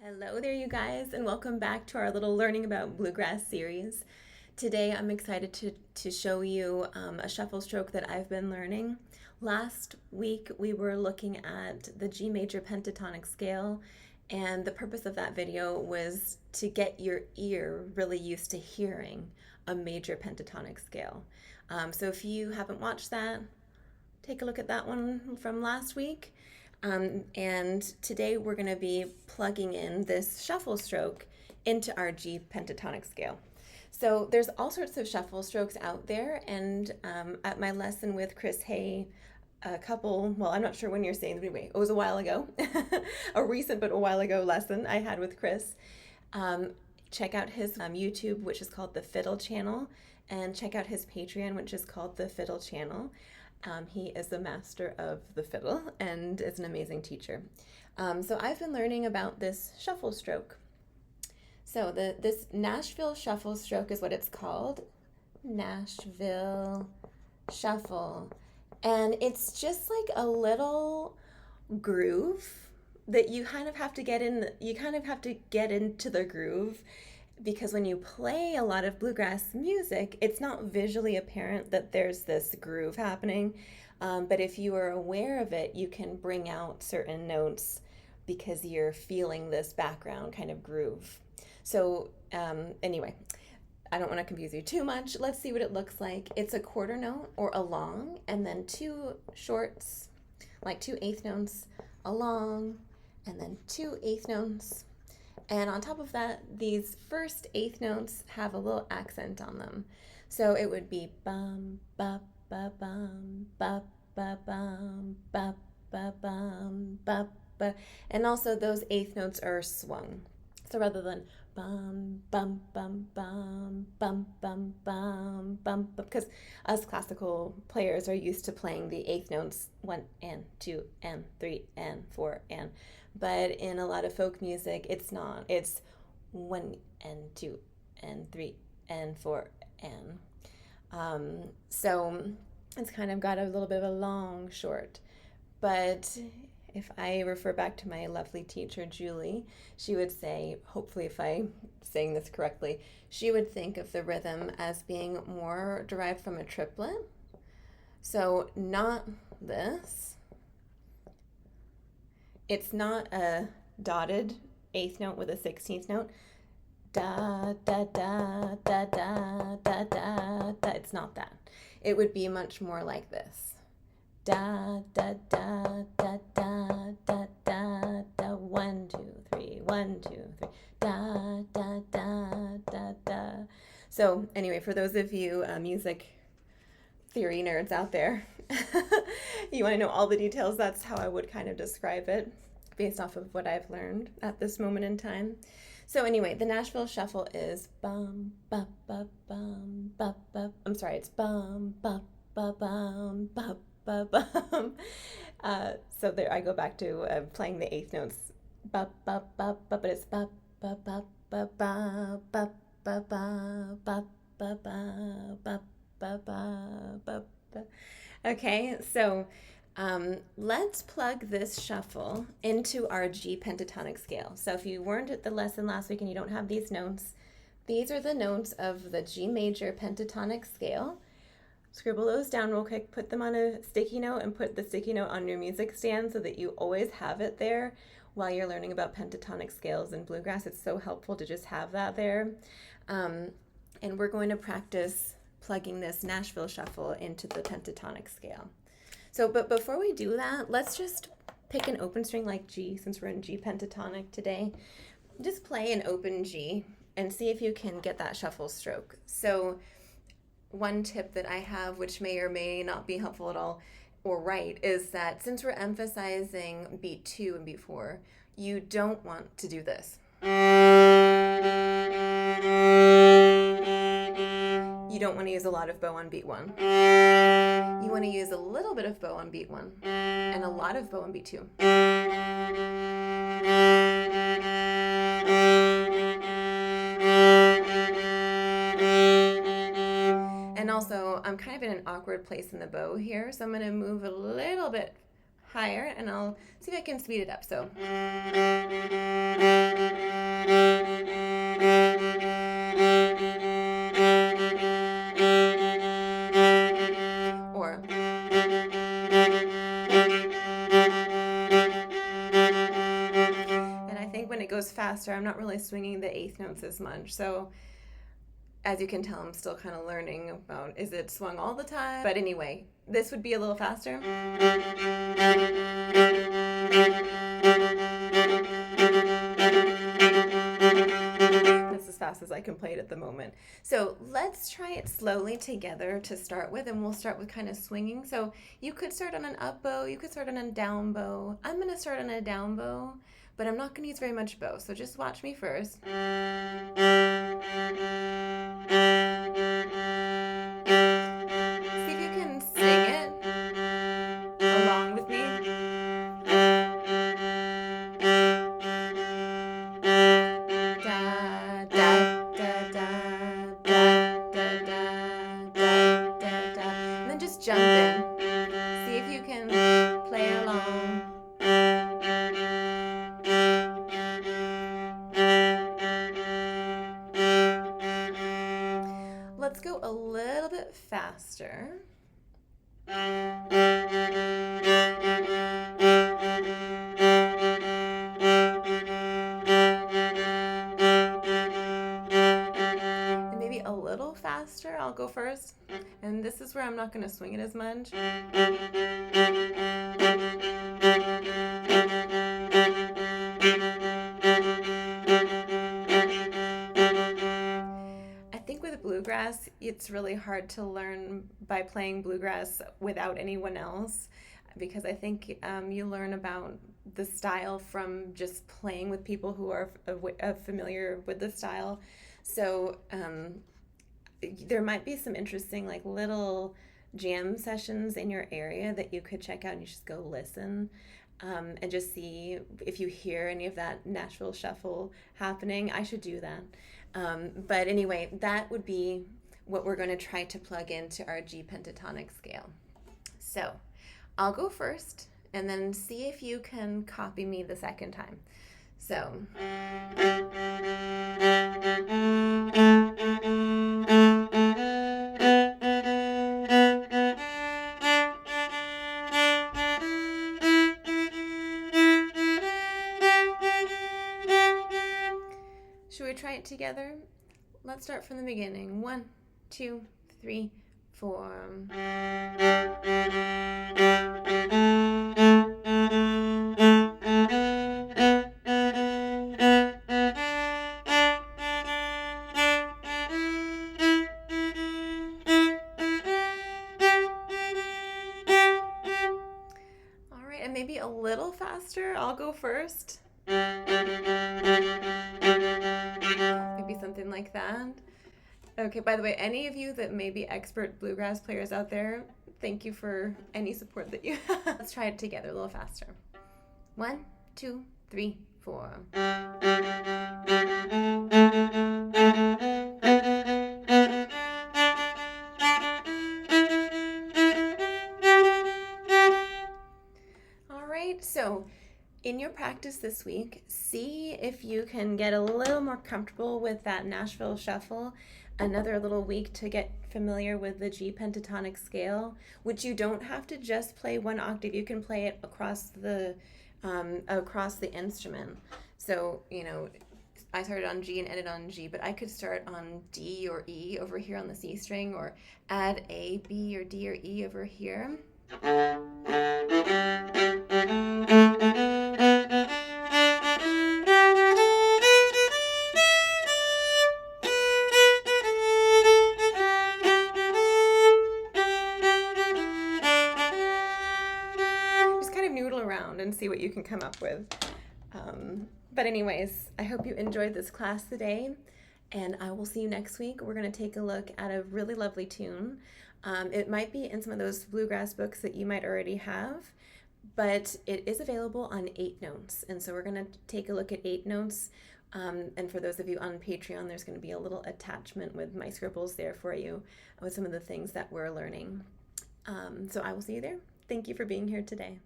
Hello there, you guys, and welcome back to our little Learning About Bluegrass series. Today I'm excited to show you a shuffle stroke that I've been learning. Last week we were looking at the G major pentatonic scale, and the purpose of that video was to get your ear really used to hearing a major pentatonic scale. So if you haven't watched that, take a look at that one from last week. And today we're going to be plugging in this shuffle stroke into our G pentatonic scale. So there's all sorts of shuffle strokes out there, and at my lesson with Chris Hay, I'm not sure when you're saying, but anyway, it was a while ago, a recent but a while ago lesson I had with Chris. Check out his YouTube, which is called the Fiddle Channel, and check out his Patreon, which is called the Fiddle Channel. He is the master of the fiddle and is an amazing teacher. So I've been learning about this shuffle stroke. So this Nashville shuffle stroke is what it's called. Nashville shuffle. And it's just like a little groove that you kind of have to get in. You kind of have to get into the groove, because when you play a lot of bluegrass music, it's not visually apparent that there's this groove happening. But if you are aware of it, you can bring out certain notes because you're feeling this background kind of groove. So anyway, I don't want to confuse you too much. Let's see what it looks like. It's a quarter note or a long, and then two shorts, like 2 eighth notes, a long, and then 2 eighth notes. And on top of that, these first eighth notes have a little accent on them. So it would be bum, ba, ba, bum, ba, ba, bum, ba, ba, bum, ba, ba. And also those eighth notes are swung. So rather than bum, bum, bum, bum, bum, bum, bum, bum, because us classical players are used to playing the eighth notes 1 and 2 and 3 and 4 and. But in a lot of folk music, it's not. It's 1 and 2 and 3 and 4 and. So it's kind of got a little bit of a long short. But if I refer back to my lovely teacher, Julie, she would say, hopefully if I'm saying this correctly, she would think of the rhythm as being more derived from a triplet. So not this. It's not a dotted eighth note with a 16th note. Da, da, da, da, da, da, da, da. It's not that. It would be much more like this. Da, da, da, da, da, da, da, da. 1, 2, 3, 1, 2, 3. Da, da, da, da, da. So anyway, for those of you music theory nerds out there, you want to know all the details, that's how I would kind of describe it based off of what I've learned at this moment in time. So anyway, the Nashville shuffle is bum, ba, ba, bum, ba, ba. I'm sorry, it's bum, ba, ba, bum, ba, ba, bum. So there I go back to playing the eighth notes, ba, ba, ba, ba, but it's ba, ba, ba, ba, ba, ba, ba, ba, ba, ba, ba, ba, ba, ba, ba. Okay, so let's plug this shuffle into our G pentatonic scale. So if you weren't at the lesson last week and you don't have these notes, these are the notes of the G major pentatonic scale. Scribble those down real quick, put them on a sticky note, and put the sticky note on your music stand so that you always have it there while you're learning about pentatonic scales in bluegrass. It's so helpful to just have that there. And we're going to practice plugging this Nashville shuffle into the pentatonic scale. So, but before we do that, let's just pick an open string like G, since we're in G pentatonic today. Just play an open G and see if you can get that shuffle stroke. So one tip that I have, which may or may not be helpful at all or right, is that since we're emphasizing beat 2 and beat 4, you don't want to do this. You don't want to use a lot of bow on beat 1. You want to use a little bit of bow on beat 1 and a lot of bow on beat 2. And also, I'm kind of in an awkward place in the bow here, so I'm going to move a little bit higher, and I'll see if I can speed it up. So when it goes faster, I'm not really swinging the eighth notes as much. So as you can tell, I'm still kind of learning about, is it swung all the time? But anyway, this would be a little faster. That's as fast as I can play it at the moment. So let's try it slowly together to start with, and we'll start with kind of swinging. So you could start on an up bow, you could start on a down bow. I'm going to start on a down bow, but I'm not going to use very much bow, so just watch me first. See if you can sing it along with me. Da, da, da, da, da, da, da, da, da, da. And then just jump in. See if you can play along. Let's go a little bit faster. And maybe a little faster. I'll go first. And this is where I'm not going to swing it as much. Bluegrass, it's really hard to learn by playing bluegrass without anyone else, because I think you learn about the style from just playing with people who are familiar with the style. So there might be some interesting like little jam sessions in your area that you could check out, and you just go listen. And just see if you hear any of that Nashville shuffle happening. I should do that. But anyway, that would be what we're going to try to plug into our G pentatonic scale. So I'll go first, and then see if you can copy me the second time. So. Should we try it together? Let's start from the beginning. 1, 2, 3, 4. All right, and maybe a little faster. I'll go first. Maybe something like that. Okay, by the way, any of you that may be expert bluegrass players out there, thank you for any support that you have. Let's try it together a little faster. 1, 2, 3, 4. All right, so in your practice this week, see if you can get a little more comfortable with that Nashville shuffle. Another little week to get familiar with the G pentatonic scale, which you don't have to just play one octave. You can play it across the instrument. So, you know, I started on G and ended on G, but I could start on D or E over here on the C string, or add A, B, or D, or E over here. And see what you can come up with. But anyways, I hope you enjoyed this class today, and I will see you next week. We're going to take a look at a really lovely tune. It might be in some of those bluegrass books that you might already have, but it is available on 8 notes. And so we're going to take a look at 8 notes. And for those of you on Patreon, there's going to be a little attachment with my scribbles there for you with some of the things that we're learning. So I will see you there. Thank you for being here today.